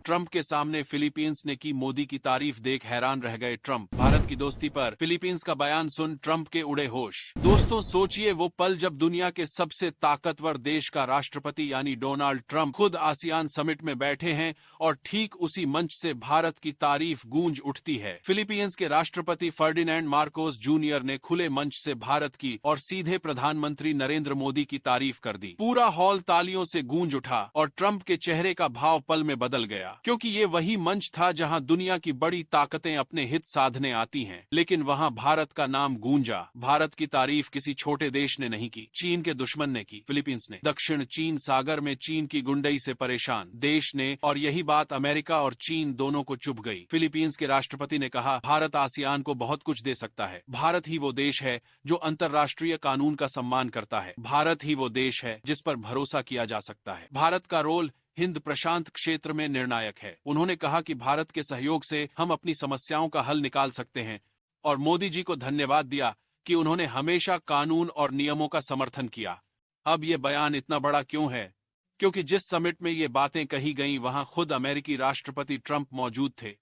Trump के सामने Philippines ने की मोदी की तारीफ देख हैरान रह गए ट्रंप। भारत की दोस्ती पर फिलीपींस का बयान सुन ट्रंप के उड़े होश। दोस्तों सोचिए वो पल जब दुनिया के सबसे ताकतवर देश का राष्ट्रपति यानी डोनाल्ड ट्रंप खुद आसियान समिट में बैठे हैं और ठीक उसी मंच से भारत की तारीफ गूंज उठती है। फिलीपींस के राष्ट्रपति फर्डिनैंड मार्कोस जूनियर ने खुले मंच से भारत की और सीधे प्रधानमंत्री नरेंद्र मोदी की तारीफ कर दी। पूरा हॉल तालियों से गूंज उठा और ट्रंप के चेहरे का भाव पल में बदल गया, क्योंकि ये वही मंच था जहां दुनिया की बड़ी ताकतें अपने हित साधने आती हैं, लेकिन वहां भारत का नाम गूंजा। भारत की तारीफ किसी छोटे देश ने नहीं की, चीन के दुश्मन ने की, फिलीपींस ने। दक्षिण चीन सागर में चीन की गुंडई से परेशान देश ने, और यही बात अमेरिका और चीन दोनों को चुभ गई। फिलीपींस के राष्ट्रपति ने कहा, भारत आसियान को बहुत कुछ दे सकता है। भारत ही वो देश है जो अंतर्राष्ट्रीय कानून का सम्मान करता है। भारत ही वो देश है जिस पर भरोसा किया जा सकता है। भारत का रोल हिंद प्रशांत क्षेत्र में निर्णायक है। उन्होंने कहा कि भारत के सहयोग से हम अपनी समस्याओं का हल निकाल सकते हैं, और मोदी जी को धन्यवाद दिया कि उन्होंने हमेशा कानून और नियमों का समर्थन किया। अब ये बयान इतना बड़ा क्यों है? क्योंकि जिस समिट में ये बातें कही गईं वहां खुद अमेरिकी राष्ट्रपति ट्रंप मौजूद थे,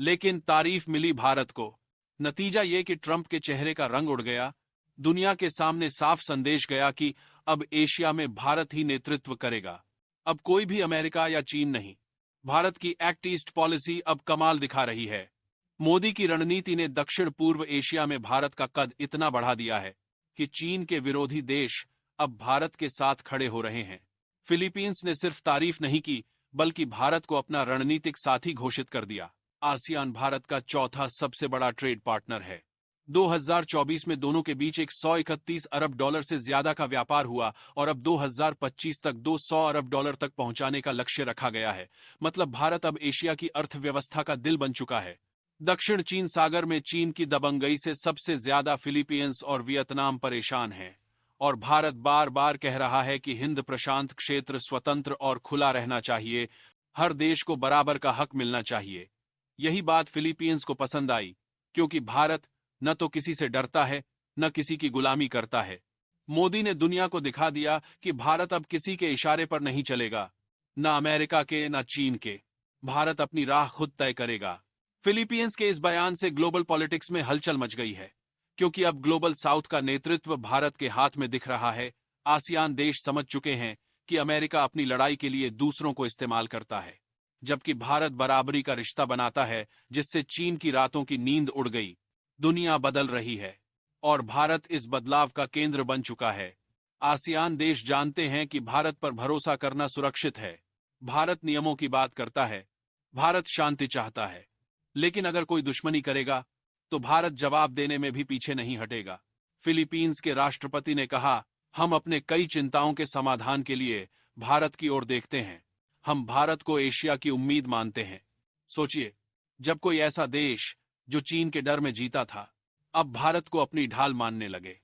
लेकिन तारीफ मिली भारत को। नतीजा ये कि ट्रंप के चेहरे का रंग उड़ गया। दुनिया के सामने साफ संदेश गया कि अब एशिया में भारत ही नेतृत्व करेगा। अब कोई भी अमेरिका या चीन नहीं। भारत की एक्ट ईस्ट पॉलिसी अब कमाल दिखा रही है। मोदी की रणनीति ने दक्षिण पूर्व एशिया में भारत का कद इतना बढ़ा दिया है कि चीन के विरोधी देश अब भारत के साथ खड़े हो रहे हैं। फिलीपींस ने सिर्फ तारीफ नहीं की, बल्कि भारत को अपना रणनीतिक साथी घोषित कर दिया। आसियान भारत का चौथा सबसे बड़ा ट्रेड पार्टनर है। 2024 में दोनों के बीच 131 अरब डॉलर से ज्यादा का व्यापार हुआ, और अब 2025 तक 200 अरब डॉलर तक पहुंचाने का लक्ष्य रखा गया है। मतलब भारत अब एशिया की अर्थव्यवस्था का दिल बन चुका है। दक्षिण चीन सागर में चीन की दबंगई से सबसे ज्यादा फिलीपींस और वियतनाम परेशान हैं, और भारत बार बार कह रहा है कि हिंद प्रशांत क्षेत्र स्वतंत्र और खुला रहना चाहिए। हर देश को बराबर का हक मिलना चाहिए। यही बात फिलीपींस को पसंद आई, क्योंकि भारत न तो किसी से डरता है, न किसी की गुलामी करता है। मोदी ने दुनिया को दिखा दिया कि भारत अब किसी के इशारे पर नहीं चलेगा, न अमेरिका के न चीन के। भारत अपनी राह खुद तय करेगा। फिलीपींस के इस बयान से ग्लोबल पॉलिटिक्स में हलचल मच गई है, क्योंकि अब ग्लोबल साउथ का नेतृत्व भारत के हाथ में दिख रहा है। आसियान देश समझ चुके हैं कि अमेरिका अपनी लड़ाई के लिए दूसरों को इस्तेमाल करता है, जबकि भारत बराबरी का रिश्ता बनाता है, जिससे चीन की रातों की नींद उड़ गई। दुनिया बदल रही है, और भारत इस बदलाव का केंद्र बन चुका है। आसियान देश जानते हैं कि भारत पर भरोसा करना सुरक्षित है। भारत नियमों की बात करता है, भारत शांति चाहता है, लेकिन अगर कोई दुश्मनी करेगा तो भारत जवाब देने में भी पीछे नहीं हटेगा। फिलीपींस के राष्ट्रपति ने कहा, हम अपने कई चिंताओं के समाधान के लिए भारत की ओर देखते हैं। हम भारत को एशिया की उम्मीद मानते हैं। सोचिए, जब कोई ऐसा देश जो चीन के डर में जीता था अब भारत को अपनी ढाल मानने लगे,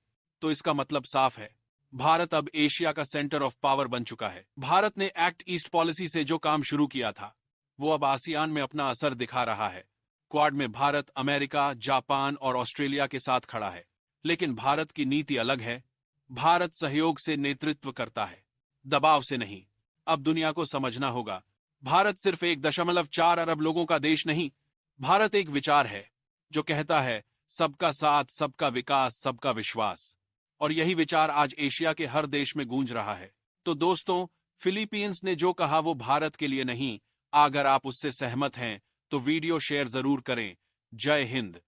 तो इसका मतलब साफ है, भारत अब एशिया का सेंटर ऑफ पावर बन चुका है। भारत ने एक्ट ईस्ट पॉलिसी से जो काम शुरू किया था वो अब आसियान में अपना असर दिखा रहा है। क्वाड में भारत अमेरिका, जापान और ऑस्ट्रेलिया के साथ खड़ा है, लेकिन भारत की नीति अलग है। भारत सहयोग से नेतृत्व करता है, दबाव से नहीं। अब दुनिया को समझना होगा, भारत सिर्फ 1.4 अरब लोगों का देश नहीं, भारत एक विचार है जो कहता है सबका साथ, सबका विकास, सबका विश्वास। और यही विचार आज एशिया के हर देश में गूंज रहा है। तो दोस्तों, फिलीपींस ने जो कहा वो भारत के लिए नहीं। अगर आप उससे सहमत हैं तो वीडियो शेयर जरूर करें। जय हिंद।